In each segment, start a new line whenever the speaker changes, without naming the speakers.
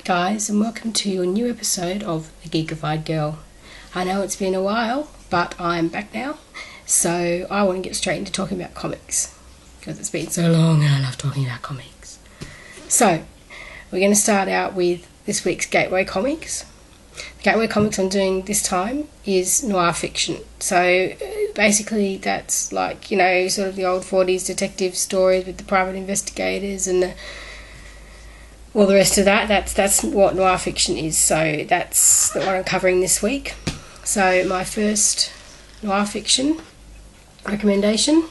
guys, and welcome to a new episode of The Geekified Girl. I know it's been a while, but I'm back now, so I want to get straight into talking about comics because it's been so long and I love talking about comics. So we're going to start out with this week's Gateway Comics. The Gateway Comics I'm doing this time is noir fiction. So basically that's like, you know, sort of the old 40s detective stories with the private investigators and the rest of that. That's what noir fiction is. So that's what I'm covering this week. So my first noir fiction recommendation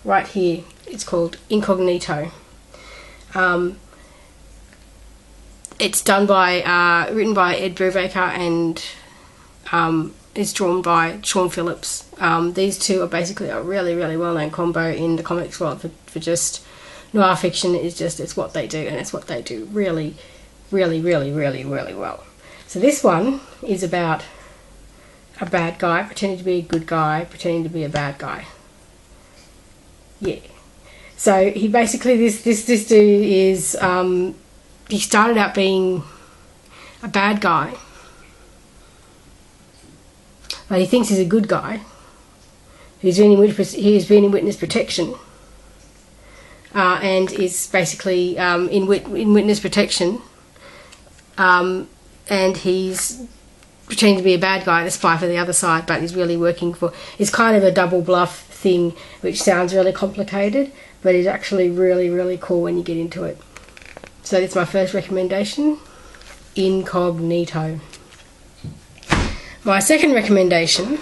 right here, it's called Incognito. It's written by Ed Brubaker and it's drawn by Sean Phillips. These two are basically a really, really well-known combo in the comics world for just noir fiction. It's what they do, and it's what they do really, really, really, really, really well. So this one is about a bad guy pretending to be a good guy, pretending to be a bad guy. Yeah. So he basically, this dude is, he started out being a bad guy, but he thinks he's a good guy. He's been in witness protection. And is basically in witness protection, and he's pretending to be a bad guy to spy for the other side, but he's really working for... It's kind of a double bluff thing, which sounds really complicated, but is actually really, really cool when you get into it. So that's my first recommendation, Incognito. My second recommendation...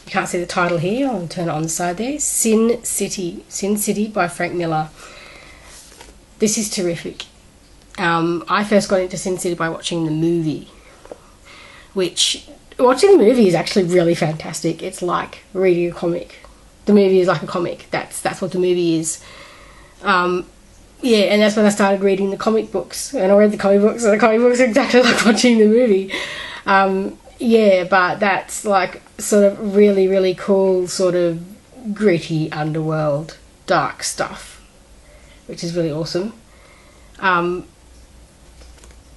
You can't see the title here, I'll turn it on the side there. Sin City by Frank Miller. This is terrific. I first got into Sin City by watching the movie, watching the movie is actually really fantastic. It's like reading a comic. The movie is like a comic. That's what the movie is. Yeah, and that's when I started reading the comic books, and I read the comic books, and the comic books are exactly like watching the movie. Yeah, but that's like sort of really, really cool, sort of gritty underworld, dark stuff, which is really awesome.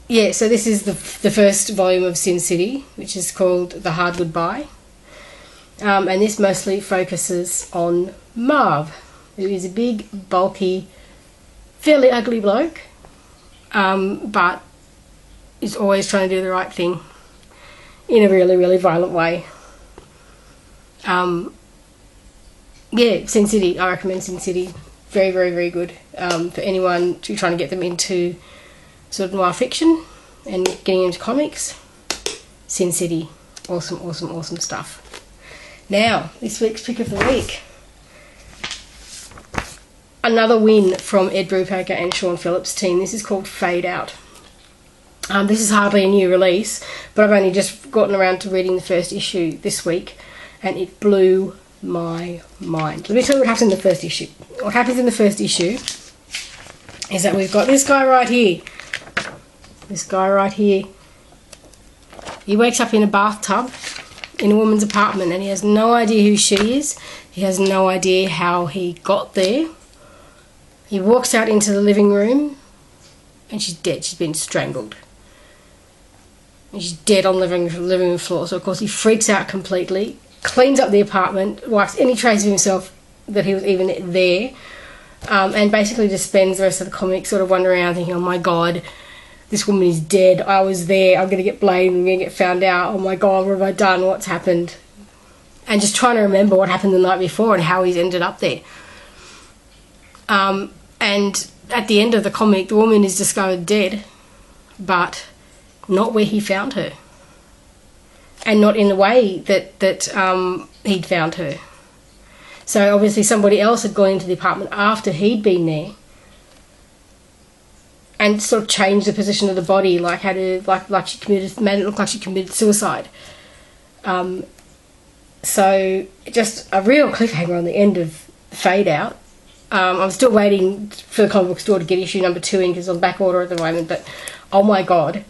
Yeah, so this is the first volume of Sin City, which is called The Hard Goodbye. And this mostly focuses on Marv, who is a big, bulky, fairly ugly bloke, but is always trying to do the right thing in a really, really violent way. Yeah, Sin City. I recommend Sin City. Very, very, very good. For anyone trying to get them into sort of noir fiction and getting into comics. Sin City. Awesome, awesome, awesome stuff. Now, this week's pick of the week. Another win from Ed Brubaker and Sean Phillips' team. This is called Fade Out. This is hardly a new release, but I've only just gotten around to reading the first issue this week, and it blew my mind. Let me tell you what happens in the first issue. What happens in the first issue is that we've got this guy right here. This guy right here. He wakes up in a bathtub in a woman's apartment, and he has no idea who she is. He has no idea how he got there. He walks out into the living room, and she's dead. She's been strangled. And she's dead on the living room floor. So, of course, he freaks out completely, cleans up the apartment, wipes any trace of himself that he was even there, and basically just spends the rest of the comic sort of wandering around thinking, oh my God, this woman is dead. I was there. I'm going to get blamed. I'm going to get found out. Oh my God, what have I done? What's happened? And just trying to remember what happened the night before and how he's ended up there. And at the end of the comic, the woman is discovered dead, but not where he found her, and not in the way that he'd found her. So obviously somebody else had gone into the apartment after he'd been there and sort of changed the position of the body, made it look like she committed suicide. So just a real cliffhanger on the end of Fade Out. I'm still waiting for the comic book store to get issue number 2 in because it's on back order at the moment, but oh my God,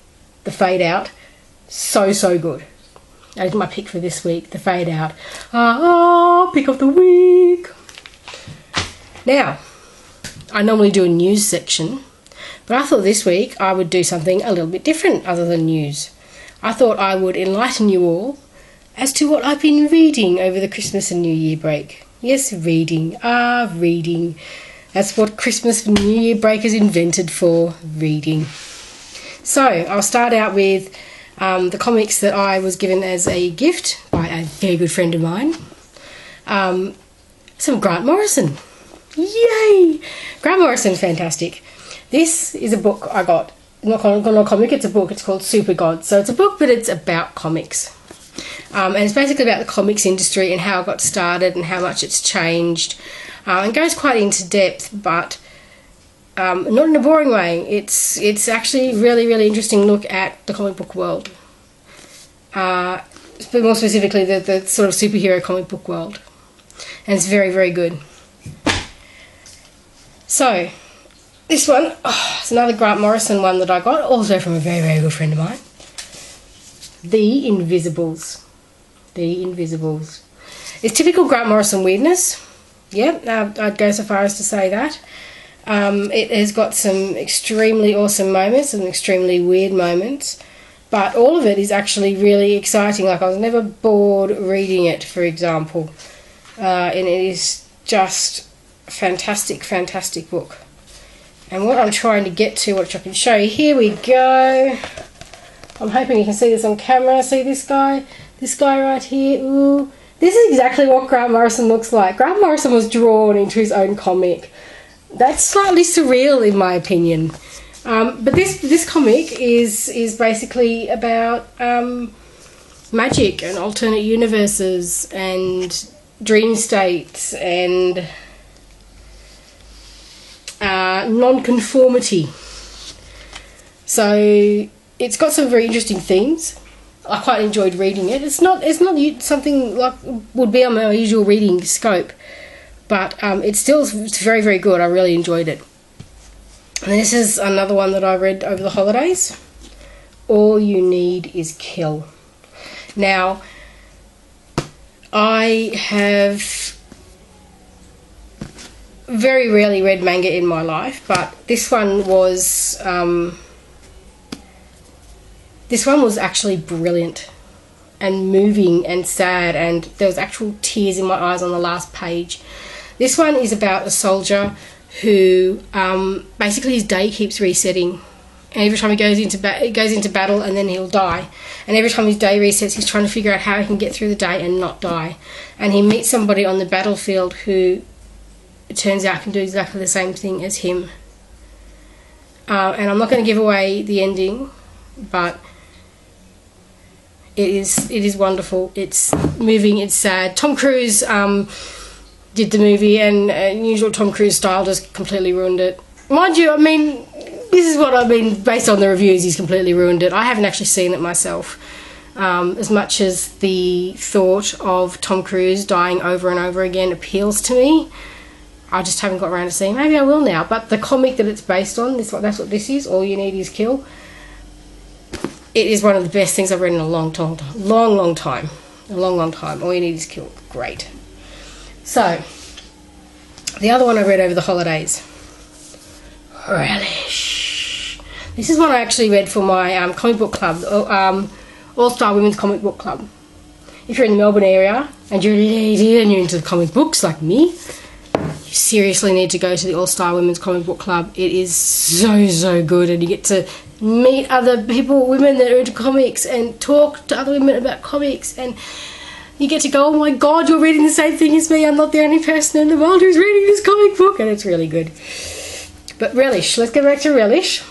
the Fade Out, so good. That is my pick for this week, the Fade Out. Pick of the week. Now, I normally do a news section, But I thought this week I would do something a little bit different other than news. I thought I would enlighten you all as to what I've been reading over the Christmas and New Year break. Yes, reading. Reading. That's what Christmas and New Year break is invented for, reading. So, I'll start out with the comics that I was given as a gift by a very good friend of mine. Some Grant Morrison. Yay! Grant Morrison's fantastic. This is a book I got. Not a comic, it's a book. It's called Super God. So it's a book, but it's about comics. And it's basically about the comics industry and how it got started and how much it's changed. It goes quite into depth, but not in a boring way. It's actually really, really interesting look at the comic book world. But more specifically, the sort of superhero comic book world. And it's very, very good. So, this one, it's another Grant Morrison one that I got, also from a very, very good friend of mine. The Invisibles. The Invisibles. It's typical Grant Morrison weirdness. Yeah, I'd go so far as to say that. It has got some extremely awesome moments and extremely weird moments, but all of it is actually really exciting. Like, I was never bored reading it, for example. And it is just a fantastic, fantastic book. And what I'm trying to get to, which I can show you, here we go. I'm hoping you can see this on camera. See this guy? This guy right here. Ooh. This is exactly what Grant Morrison looks like. Grant Morrison was drawn into his own comic. That's slightly surreal in my opinion. But this comic is basically about magic and alternate universes and dream states and non-conformity. So it's got some very interesting themes. I quite enjoyed reading it. It's not something like would be on my usual reading scope, but it's very, very good. I really enjoyed it. And this is another one that I read over the holidays. All You Need Is Kill. Now, I have very rarely read manga in my life, but this one was actually brilliant and moving and sad, and there was actual tears in my eyes on the last page. This one is about a soldier who basically his day keeps resetting, and every time he goes into battle and then he'll die, and every time his day resets he's trying to figure out how he can get through the day and not die. And he meets somebody on the battlefield who it turns out can do exactly the same thing as him. And I'm not going to give away the ending, but it is wonderful. It's moving, it's sad. Tom Cruise did the movie, and usual Tom Cruise style just completely ruined it. Mind you, I mean, this is what I mean based on the reviews, he's completely ruined it. I haven't actually seen it myself. As much as the thought of Tom Cruise dying over and over again appeals to me, I just haven't got around to seeing. Maybe I will now. But the comic that it's based on, that's what this is. All You Need Is Kill. It is one of the best things I've read in a long time. All You Need Is Kill. Great. So, the other one I read over the holidays. Relish. This is one I actually read for my comic book club, All-Star Women's Comic Book Club. If you're in the Melbourne area and you're a lady and you're into comic books like me, you seriously need to go to the All-Star Women's Comic Book Club. It is so, so good, and you get to meet other people, women that are into comics, and talk to other women about comics, and you get to go, oh my god, you're reading the same thing as me, I'm not the only person in the world who's reading this comic book, and it's really good. But Relish, let's get back to Relish.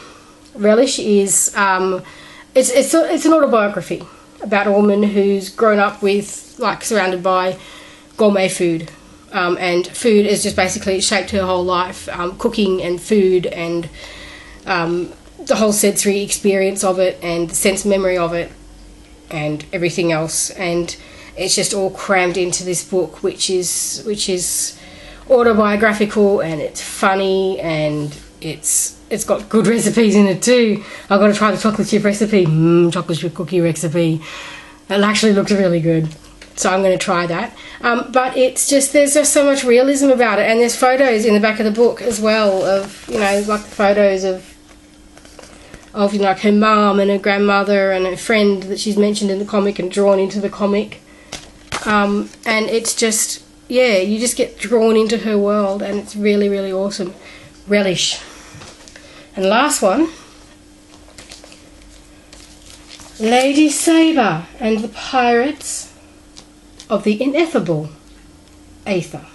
Relish is, it's an autobiography about a woman who's grown up with, like, surrounded by gourmet food. And food is just basically shaped her whole life. Cooking and food and the whole sensory experience of it and the sense memory of it and everything else. And it's just all crammed into this book, which is autobiographical, and it's funny, and it's got good recipes in it too. I've got to try the chocolate chip recipe. Chocolate chip cookie recipe. It actually looks really good. So I'm going to try that. But it's just, there's just so much realism about it. And there's photos in the back of the book as well of, you know, like the photos of of, you know, like her mum and her grandmother and her friend that she's mentioned in the comic and drawn into the comic. And it's just, yeah, you just get drawn into her world, and it's really, really awesome. Relish. And last one, Lady Sabre and the Pirates of the Ineffable Aether.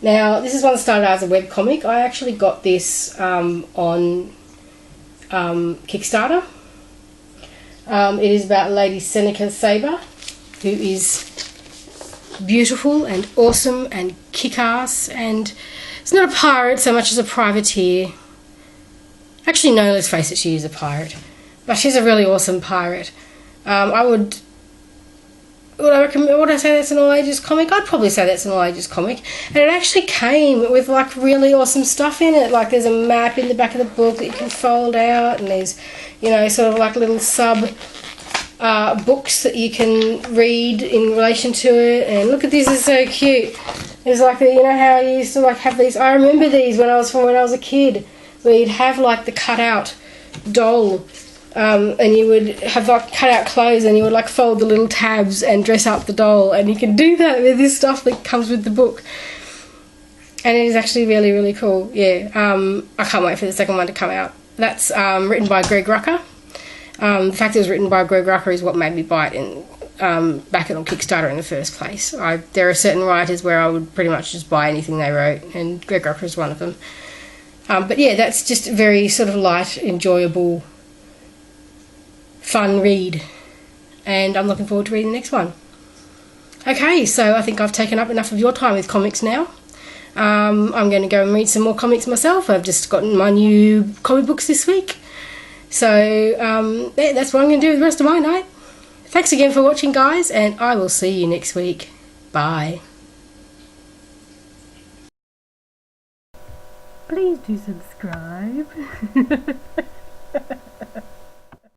Now, this is one that started out as a webcomic. I actually got this on Kickstarter. It is about Lady Seneca Sabre, who is beautiful and awesome and kick-ass, and it's not a pirate so much as a privateer. Actually, no, let's face it, she is a pirate, but she's a really awesome pirate. Would I say that's an all-ages comic? I'd probably say that's an all-ages comic. And it actually came with, like, really awesome stuff in it. Like, there's a map in the back of the book that you can fold out, and there's, you know, sort of like little books that you can read in relation to it. And look at this, it's so cute. There's like, you know how I used to, like, have these, I remember these when I was a kid, where you'd have, like, the cut-out doll, and you would have, like, cut out clothes, and you would, like, fold the little tabs and dress up the doll, and you can do that with this stuff that comes with the book, and it is actually really, really cool. Yeah, I can't wait for the second one to come out. That's written by Greg Rucker. The fact it was written by Greg Rucker is what made me buy it and back it on Kickstarter in the first place. There are certain writers where I would pretty much just buy anything they wrote, and Greg Rucker is one of them. But yeah, that's just a very sort of light, enjoyable, fun read, and I'm looking forward to reading the next one. Okay, so I think I've taken up enough of your time with comics now. I'm going to go and read some more comics myself. I've just gotten my new comic books this week, so yeah, that's what I'm going to do with the rest of my night. Thanks again for watching, guys, and I will see you next week. Bye. Please do subscribe.